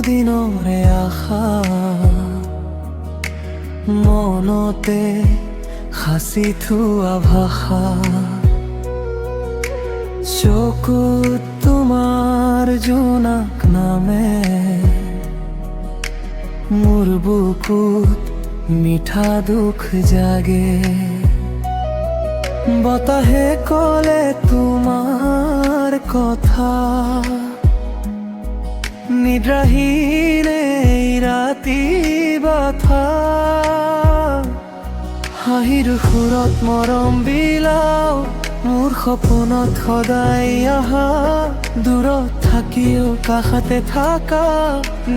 বহুদিনৰে আশা মনতে সাঁচি থোৱা ভাষা চকুত তোমাৰ জোনাক নামে মোৰ বুকুত মিঠা দুখ জাগে বতাহে কলে তোমাৰ কথা নিদ্ৰাহীনে ৰাতি বাথা হাঁহিৰ সুৰত মৰম বিলাও মোৰ সপোনত সদায় আহা দূৰত থাকিও কাষতে থাকা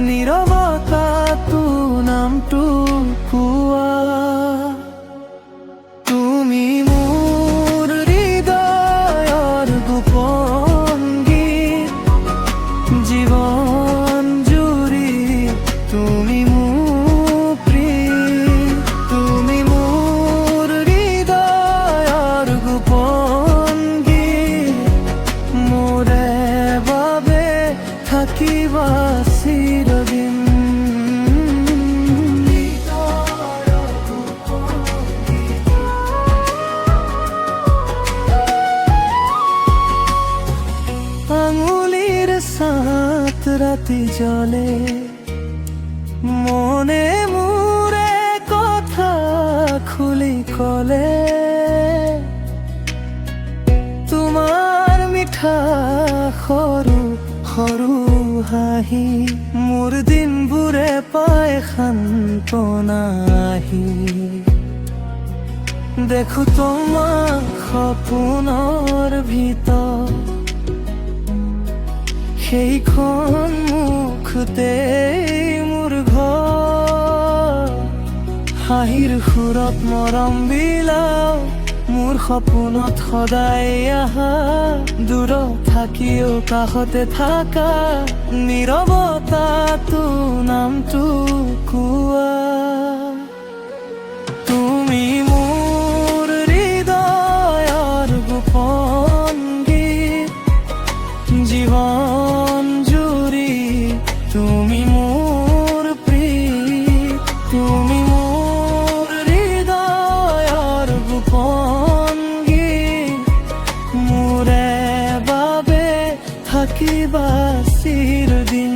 নীৰৱতাটো নামটো কোৱা তুমি মোৰ হৃদয়ৰ গোপন গীত জীৱন জুৰি তুমি মোৰ প্ৰিয় তুমি মোৰ হৃদয়ৰ গোপন গীত মোৰে বাবে থাকিবা চিৰদিন আঙুলিৰ সাত ৰাতি জ্বলে মনে মোৰে কথা খুলি কলে তোমাৰ মিঠা সৰু সৰু হাঁহি মোৰ দিনবোৰে পায় সান্তনা আহি দেখো তোমাক সপোনৰ ভিতৰত সেইখন মুখতে মোৰ ঘৰ হাঁহিৰ সুৰত মৰম বিলাও মোৰ সপোনত সদায় আহা দূৰত থাকিও কাষতে থাকা নীৰৱতাটো নামটো কোৱা তুমি মোৰ হৃদয়ৰ গোপন গীত জীৱন জুৰি তুমি মোৰ প্ৰিয় তুমি মোৰ হৃদয়ৰ গোপন গীত মোৰে বাবে থাকিবা চিৰদিন